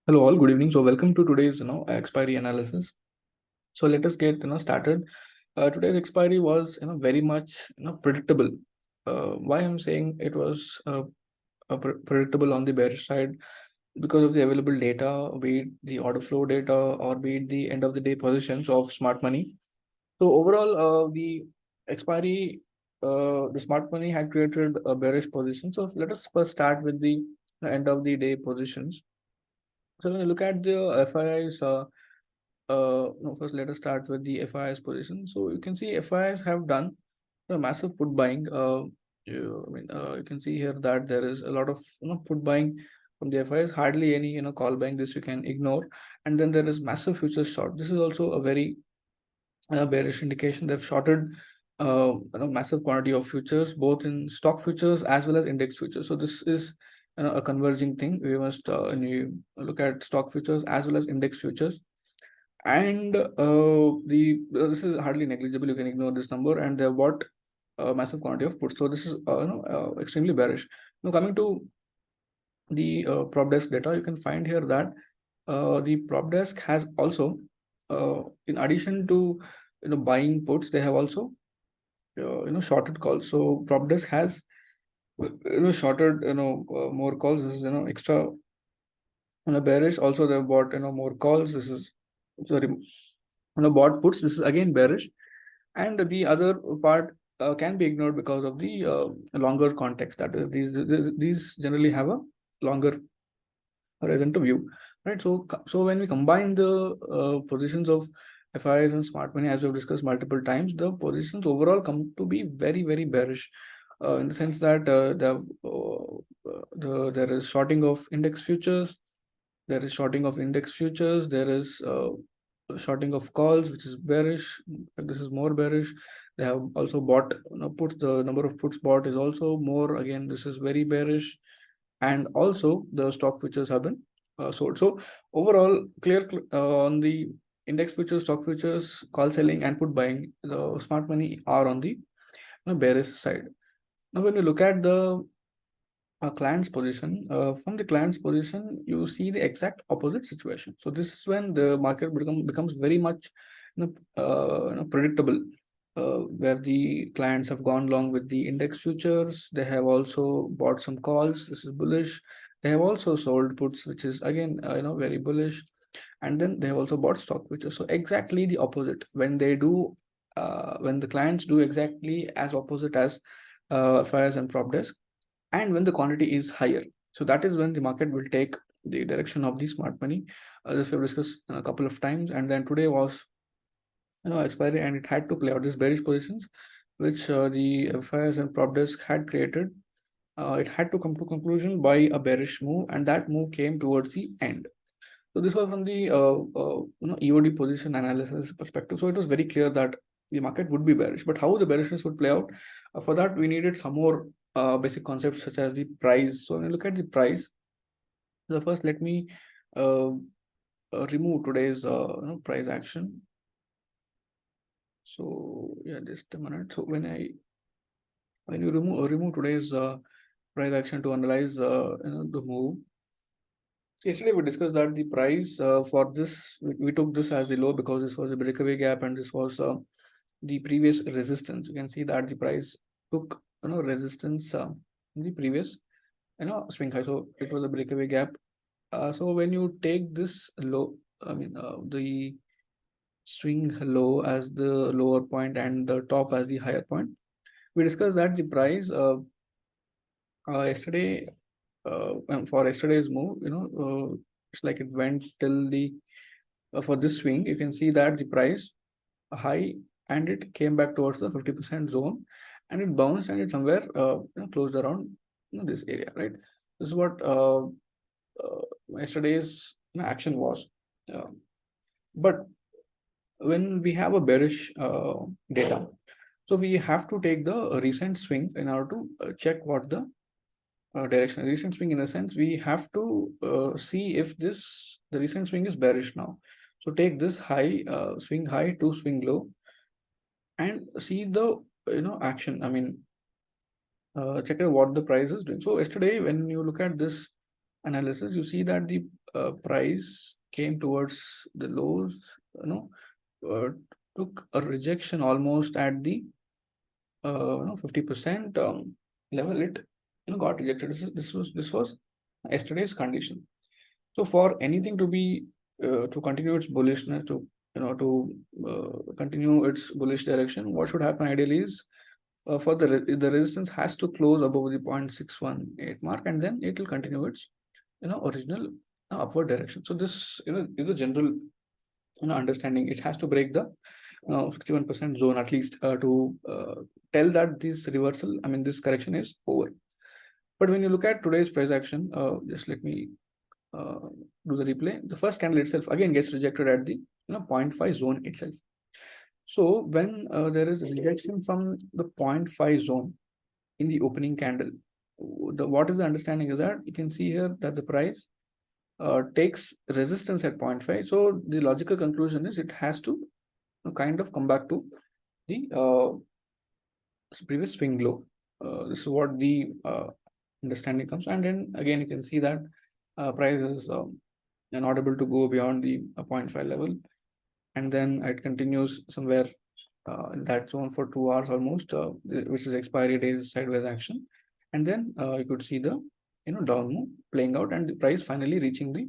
Hello all, good evening. So welcome to today's expiry analysis. So let us get started. Today's expiry was very much predictable. Why I'm saying it was predictable on the bearish side, because of the available data, be it the order flow data or be it the end of the day positions of smart money. So overall, the expiry, the smart money had created a bearish position. So let us first start with the end of the day positions. So when you look at the FIIs, no, first let us start with the FIIs position. So you can see FIIs have done a massive put buying. You can see here that there is a lot of put buying from the FIIs. Hardly any call buying. This you can ignore. And then there is massive futures short. This is also a very bearish indication. They've shorted massive quantity of futures, both in stock futures as well as index futures. So this is a converging thing. We must when you look at stock futures as well as index futures, and the this is hardly negligible. You can ignore this number, and they've bought a massive quantity of puts. So this is extremely bearish. Now coming to the prop desk data, you can find here that the prop desk has also, in addition to buying puts, they have also shorted calls. So prop desk has shorted more calls. This is extra bearish. Also they've bought more calls. This is, sorry, bought puts. This is again bearish, and the other part can be ignored because of the longer context. That is, these generally have a longer horizon to view, right? So when we combine the positions of FIs and smart money, as we've discussed multiple times, the positions overall come to be very bearish, in the sense that there is shorting of index futures, there is shorting of index futures, there is shorting of calls, which is bearish. This is more bearish. They have also bought puts. The number of puts bought is also more. Again, this is very bearish. And also the stock futures have been sold. So overall, clear on the index futures, stock futures, call selling and put buying, the smart money are on the bearish side. Now when you look at the client's position, from the client's position, you see the exact opposite situation. So this is when the market becomes very much predictable, where the clients have gone along with the index futures. They have also bought some calls. This is bullish. They have also sold puts, which is again very bullish. And then they have also bought stock futures. So exactly the opposite. When they do, when the clients do exactly as opposite as fires and prop desk, and when the quantity is higher, so that is when the market will take the direction of the smart money. This we've discussed a couple of times. And then today was expiry, and it had to play out these bearish positions which the FIs and prop desk had created. It had to come to conclusion by a bearish move, and that move came towards the end. So this was from the EOD position analysis perspective. So it was very clear that the market would be bearish. But how the bearishness would play out, for that we needed some more basic concepts such as the price. So when you look at the price, so first let me remove today's price action. So yeah, just a minute. So when you remove today's price action to analyze the move. Yesterday we discussed that the price for this, we took this as the low because this was a breakaway gap, and this was the previous resistance. You can see that the price took resistance in the previous swing high. So it was a breakaway gap. So when you take this low, the swing low as the lower point and the top as the higher point, we discussed that the price yesterday, for yesterday's move, it's like it went till the for this swing. You can see that the price high, and it came back towards the 50% zone, and it bounced, and it somewhere closed around this area, right? This is what yesterday's action was. But when we have a bearish data, so we have to take the recent swing in order to check what the direction. Recent swing, in a sense, we have to see if the recent swing is bearish now. So take this high, swing high to swing low, and see the action. I mean, check out what the price is doing. So yesterday, when you look at this analysis, you see that the price came towards the lows, uh, took a rejection almost at the 50% level. It got rejected. This was yesterday's condition. So for anything to be to continue its bullishness, to continue its bullish direction, what should happen ideally is for the resistance has to close above the 0.618 mark, and then it will continue its original upward direction. So this is a general understanding. It has to break the 61% zone at least to tell that this reversal, I mean this correction is over. But when you look at today's price action, just let me do the replay. The first candle itself again gets rejected at the 0.5 zone itself. So when there is rejection from the 0.5 zone in the opening candle, what is the understanding is that you can see here that the price takes resistance at 0.5. So the logical conclusion is it has to kind of come back to the previous swing low. This is what the understanding comes, and then again you can see that price is not able to go beyond the 0.5 level, and then it continues somewhere in that zone for 2 hours almost, which is expiry days sideways action, and then you could see the down move playing out, and the price finally reaching the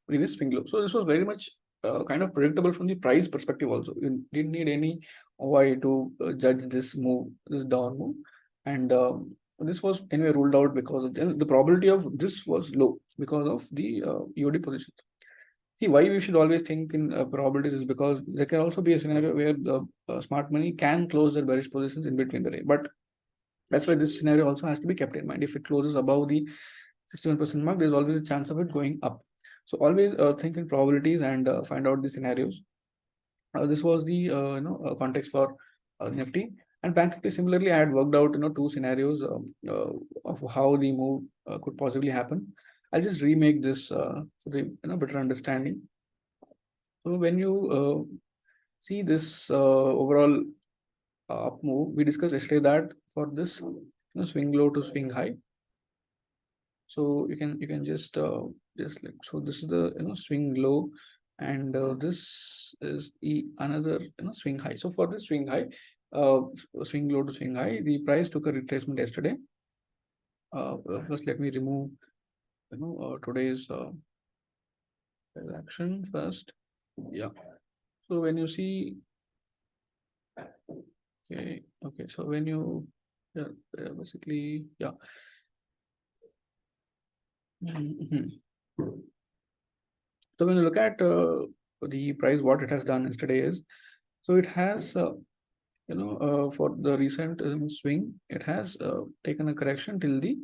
previous swing low. So this was very much kind of predictable from the price perspective also. You didn't need any OI to judge this move, this down move, and this was anyway ruled out because of the probability of this was low because of the EOD positions. See, why we should always think in probabilities is because there can also be a scenario where the smart money can close their bearish positions in between the day. But that's why this scenario also has to be kept in mind. If it closes above the 61% mark, there's always a chance of it going up. So always think in probabilities and find out the scenarios. This was the context for Nifty and Bank Nifty. Similarly, I had worked out 2 scenarios of how the move could possibly happen. I'll just remake this for the better understanding. So when you see this overall up move, we discussed yesterday that for this swing low to swing high. So you can just like, so this is the swing low, and this is the another swing high. So for this swing high, swing low to swing high, the price took a retracement yesterday. First let me remove today's action first. Yeah, so when you see, okay, so when you basically, yeah. So when you look at the price, what it has done yesterday is, so it has for the recent swing, it has taken a correction till the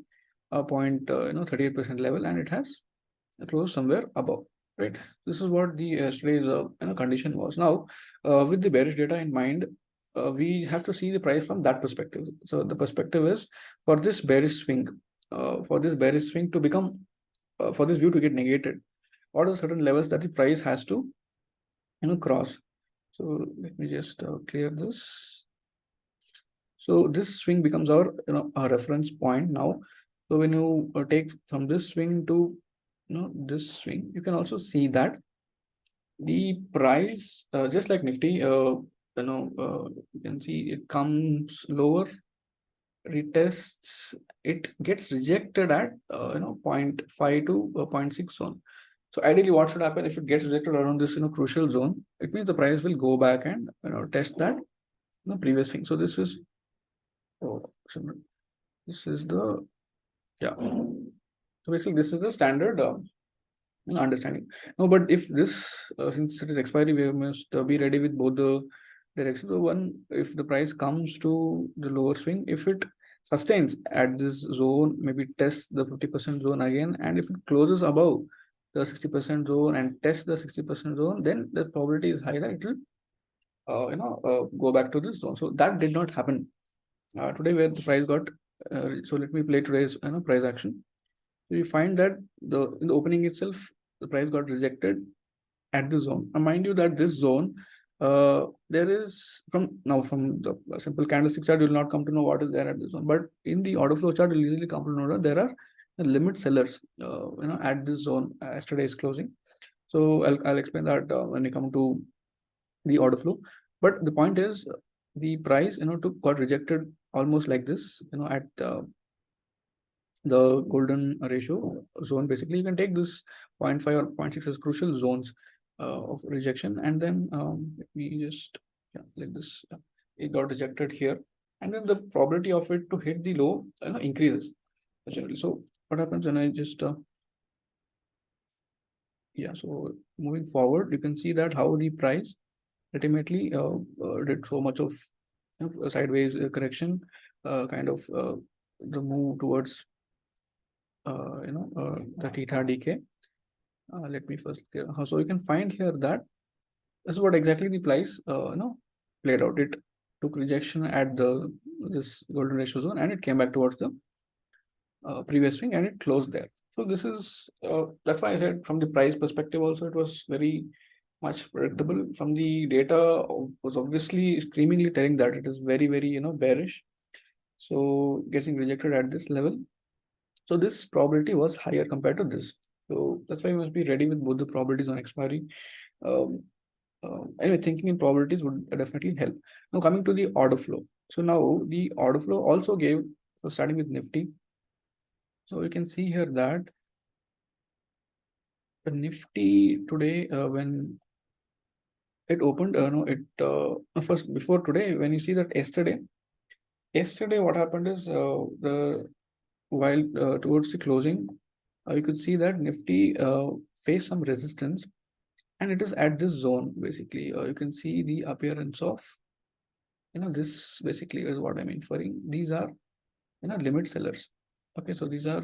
38% level, and it has closed somewhere above, right? This is what the yesterday's condition was. Now with the bearish data in mind, we have to see the price from that perspective. So the perspective is for this bearish swing, to become for this view to get negated, what are certain levels that the price has to cross. So let me just clear this. So this swing becomes our a reference point now. So when you take from this swing to this swing, you can also see that the price just like Nifty, you can see it comes lower, retests, it gets rejected at 0.5 to 0.6 zone. So ideally, what should happen if it gets rejected around this crucial zone? It means the price will go back and test that previous thing. So this is this is the So basically, this is the standard understanding. No, but if this since it is expiry, we must be ready with both the directions. So one, if the price comes to the lower swing, if it sustains at this zone, maybe test the 50% zone again, and if it closes above the 60% zone and test the 60% zone, then the probability is high that it will go back to this zone. So that did not happen today, where the price got so let me play today's price action. So you find that in the opening itself, the price got rejected at the zone. Now mind you that this zone, there is from the simple candlestick chart, you will not come to know what is there at this zone, but in the order flow chart, you'll easily come to know that there are the limit sellers, at this zone yesterday's closing. So I'll explain that when we come to the order flow. But the point is, the price, got rejected almost like this, at the golden ratio zone. Basically, you can take this 0.5 or 0.6 as crucial zones of rejection, and then let me just, yeah, like this. Yeah, it got rejected here, and then the probability of it to hit the low, increases generally. So what happens when I just yeah, so moving forward, you can see that how the price ultimately did so much of, a sideways correction, kind of the move towards the theta decay. Let me first clear. So you can find here that this is what exactly the price played out. It took rejection at the this golden ratio zone, and it came back towards the previous swing, and it closed there. So this is that's why I said from the price perspective also it was very much predictable. From the data was obviously screamingly telling that it is very, very bearish. So getting rejected at this level. So this probability was higher compared to this. So that's why you must be ready with both the probabilities on expiry. Um, anyway, thinking in probabilities would definitely help. Now coming to the order flow. So now the order flow also gave, so starting with Nifty. So you can see here that the Nifty today, when it opened, no, it first before today, when you see that yesterday what happened is the while towards the closing, you could see that Nifty faced some resistance, and it is at this zone basically. You can see the appearance of, this basically is what I'm inferring. These are, limit sellers. Okay, so these are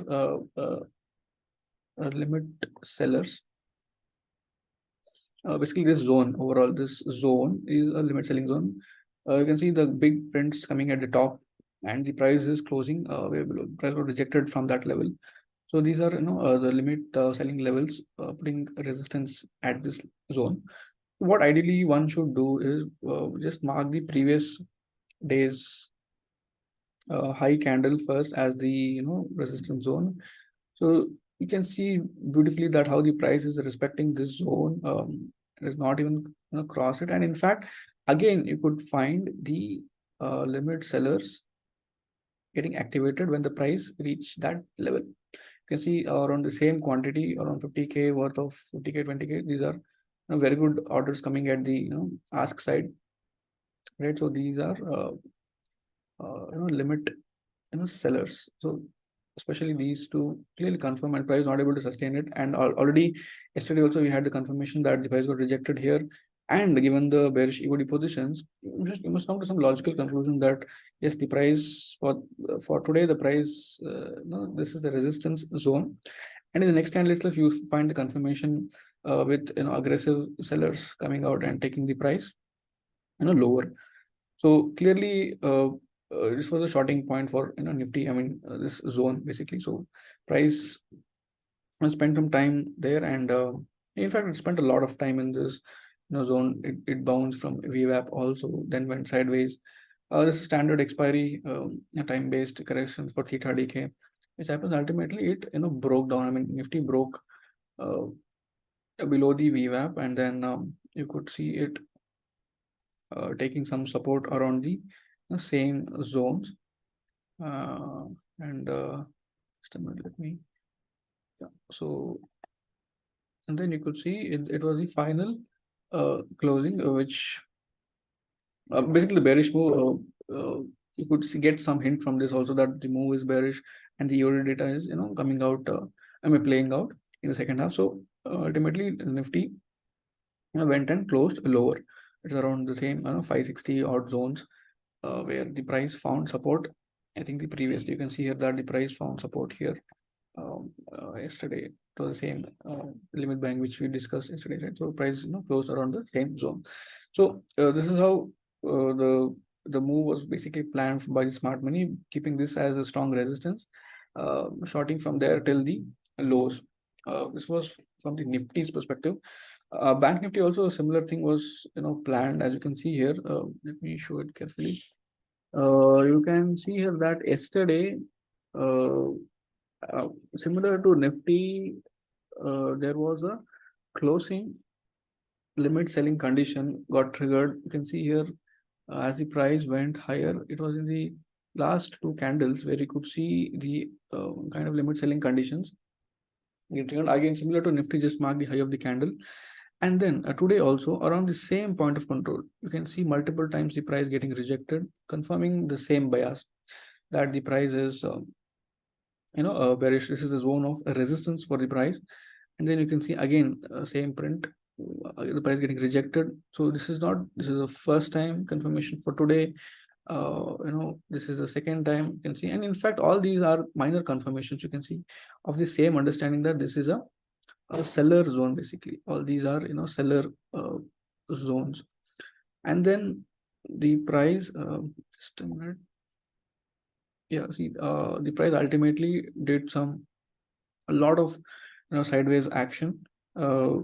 limit sellers. Basically, this zone overall, this zone is a limit selling zone. You can see the big prints coming at the top, and the price is closing way below. Price was rejected from that level. So these are, the limit selling levels, putting resistance at this zone. What ideally one should do is just mark the previous day's high candle first as the, resistance zone. So you can see beautifully that how the price is respecting this zone. It is not even, cross it, and in fact, again you could find the limit sellers getting activated when the price reach that level. You can see around the same quantity, around 50k worth of 50k, 20k. These are, very good orders coming at the, ask side, right? So these are limit, sellers. So especially these two clearly confirm, and price not able to sustain it. And already yesterday also we had the confirmation that the price got rejected here. And given the bearish equity positions, you must come to some logical conclusion that yes, the price for today, the price, this is the resistance zone. And in the next candle itself, you find the confirmation with, aggressive sellers coming out and taking the price, lower. So clearly, this was a shorting point for, Nifty. I mean, this zone basically. So price spent some time there, and in fact, it spent a lot of time in this, zone. It bounced from VWAP also, then went sideways. This is standard expiry, time-based correction for theta decay, which happens ultimately. It, broke down. I mean, Nifty broke below the VWAP, and then you could see it taking some support around the, same zones. And just a minute, let me, yeah. So, and then you could see it was the final closing, which basically the bearish move. You could get some hint from this also that the move is bearish, and the euro data is, coming out. I mean, playing out in the second half. So ultimately, Nifty, went and closed lower. It's around the same, 560 odd zones, where the price found support. I think the previous, you can see here that the price found support here yesterday. It was the same limit band which we discussed yesterday, right? So price, closed around the same zone. So this is how the move was basically planned by the smart money, keeping this as a strong resistance, shorting from there till the lows. This was from the Nifty's perspective. Bank Nifty also a similar thing was, planned, as you can see here. Let me show it carefully. You can see here that yesterday, uh, Similar to Nifty, there was a closing limit selling condition got triggered. You can see here as the price went higher, it was in the last two candles where you could see the kind of limit selling conditions get triggered. Again, similar to Nifty, just mark the high of the candle. And then today also around the same point of control, you can see multiple times the price getting rejected, confirming the same bias that the price is bearish. This is a zone of resistance for the price. And then you can see again same print, the price getting rejected. So this is the first time confirmation for today. This is the second time you can see, and in fact all these are minor confirmations, you can see, of the same understanding that this is a seller zone. Basically all these are seller zones. And then the price, just a minute. Yeah, see, the price ultimately did a lot of sideways action, uh,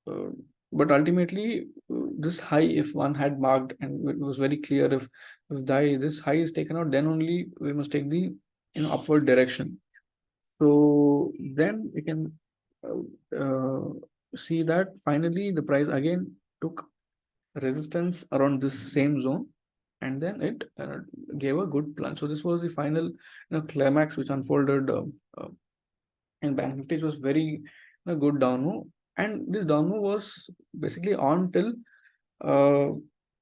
uh, but ultimately this high, if one had marked and it was very clear, if this high is taken out, then only we must take the upward direction. So then we can see that finally the price again took resistance around this same zone, and then it gave a good plunge. So this was the final climax which unfolded uh, in Bank Nifty. It was very good down move, and this down move was basically on till uh,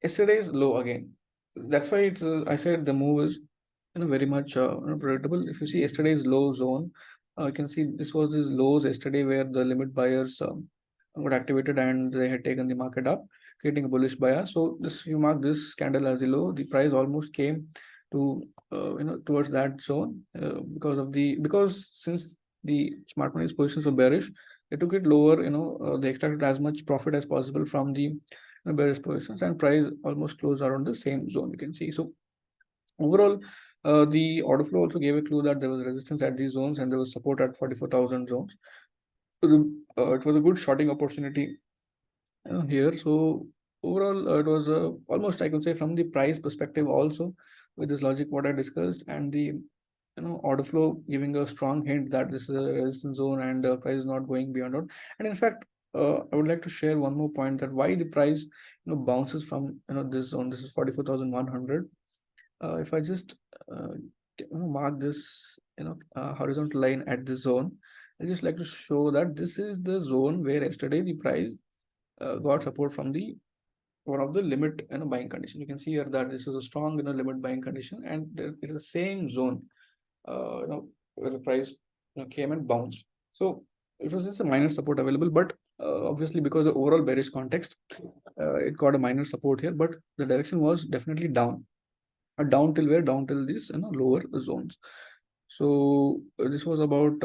yesterday's low again. That's why it's I said the move is very much predictable. If you see yesterday's low zone, you can see this was these lows yesterday where the limit buyers got activated and they had taken the market up, creating a bullish bias. So this, you mark this candle as the low, the price almost came to towards that zone because since the smart money's positions were bearish, they took it lower. They extracted as much profit as possible from the bearish positions, and price almost closed around the same zone, you can see. So overall, the order flow also gave a clue that there was resistance at these zones and there was support at 44,000 zones. So it was a good shorting opportunity here. So overall, it was almost, I could say, from the price perspective also, with this logic what I discussed, and the order flow giving a strong hint that this is a resistance zone and price is not going beyond it. And in fact, I would like to share one more point, that why the price bounces from this zone. This is 44,100. If I just mark this horizontal line at this zone, I just like to show that this is the zone where yesterday the price got support from the one of the limit buying condition. You can see here that this is a strong limit buying condition, and it is the same zone where the price came and bounced. So it was just a minor support available, but obviously because the overall bearish context, it got a minor support here, but the direction was definitely down. Down till where? Down till these lower zones. So this was about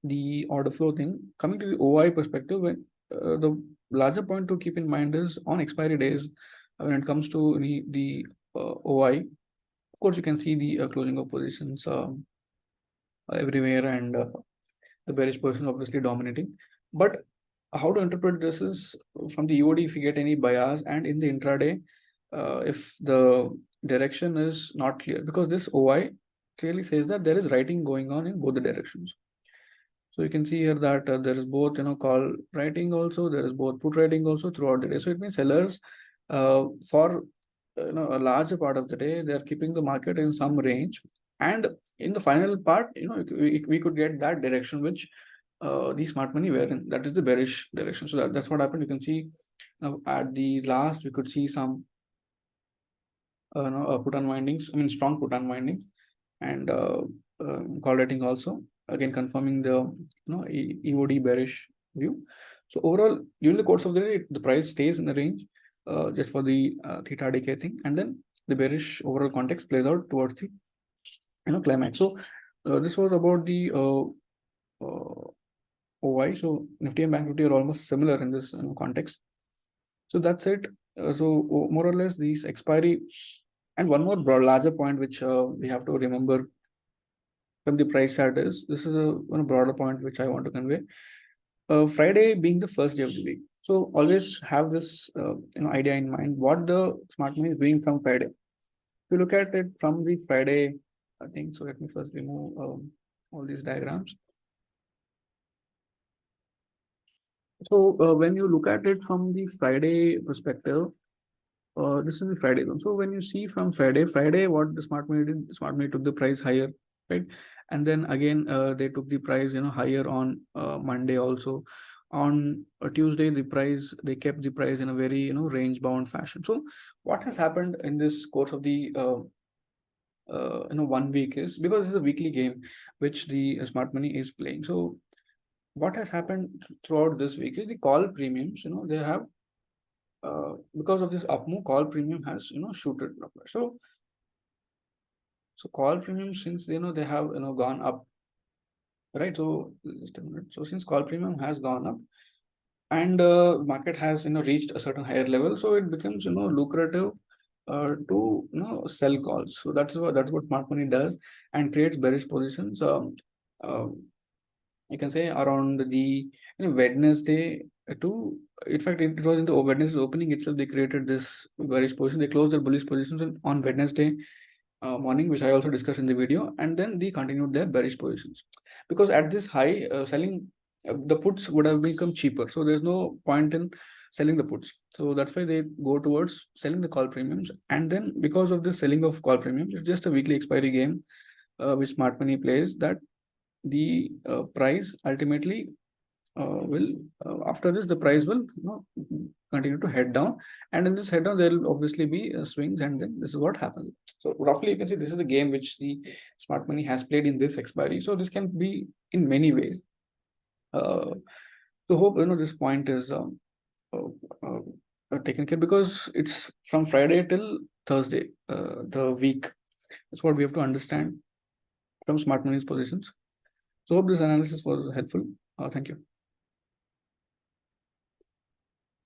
the order flow thing. Coming to the OI perspective, when the larger point to keep in mind is on expiry days, when it comes to the OI, of course you can see the closing of positions everywhere, and the bearish position obviously dominating. But how to interpret this is from the EOD, if you get any bias, and in the intraday, if the direction is not clear, because this OI clearly says that there is writing going on in both the directions. So you can see here that there is both call writing also, there is both put writing also throughout the day. So it means sellers for a larger part of the day, they are keeping the market in some range, and in the final part, we could get that direction which the smart money were in, that is the bearish direction. So that's what happened. You can see at the last we could see some put unwindings, I mean strong put unwinding, and call rating also, again confirming the EOD bearish view. So overall, during the course of the day, the price stays in the range just for the theta decay thing, and then the bearish overall context plays out towards the climax. So this was about the OI. So Nifty and Bank Nifty are almost similar in this context. So that's it. So more or less these expiry, and one more larger point which we have to remember from the price chart is, this is a one broader point which I want to convey. Friday being the first day of the week, so always have this idea in mind what the smart money is doing from Friday. If you look at it from the Friday, I think so. Let me first remove all these diagrams. So when you look at it from the Friday perspective, this is the Friday zone. So when you see from Friday, what the smart money did, smart money took the price higher, right? And then again, they took the price, higher on Monday also. On Tuesday, they kept the price in a very, range bound fashion. So what has happened in this course of the 1 week is, because it's a weekly game which the smart money is playing. So what has happened throughout this week is the call premiums, they have because of this up move, call premium has shooted up. So call premium, since they have gone up, right? So just a minute. So since call premium has gone up, and market has reached a certain higher level, so it becomes lucrative to sell calls. So that's what smart money does, and creates bearish positions. You can say around the Wednesday to, in fact, it was in the Wednesday opening itself, they created this bearish position. They closed their bullish positions on Wednesday morning, which I also discussed in the video, and then they continued their bearish positions, because at this high selling, the puts would have become cheaper, so there's no point in selling the puts. So that's why they go towards selling the call premiums. And then because of the selling of call premiums, it's just a weekly expiry game which smart money plays, that the price ultimately will after this, the price will continue to head down, and in this head down there will obviously be swings, and then this is what happens. So roughly you can see this is the game which the smart money has played in this expiry. So this can be in many ways. So hope this point is uh, taken care, because it's from Friday till Thursday, the week. That's what we have to understand from smart money's positions. So hope this analysis was helpful. Thank you.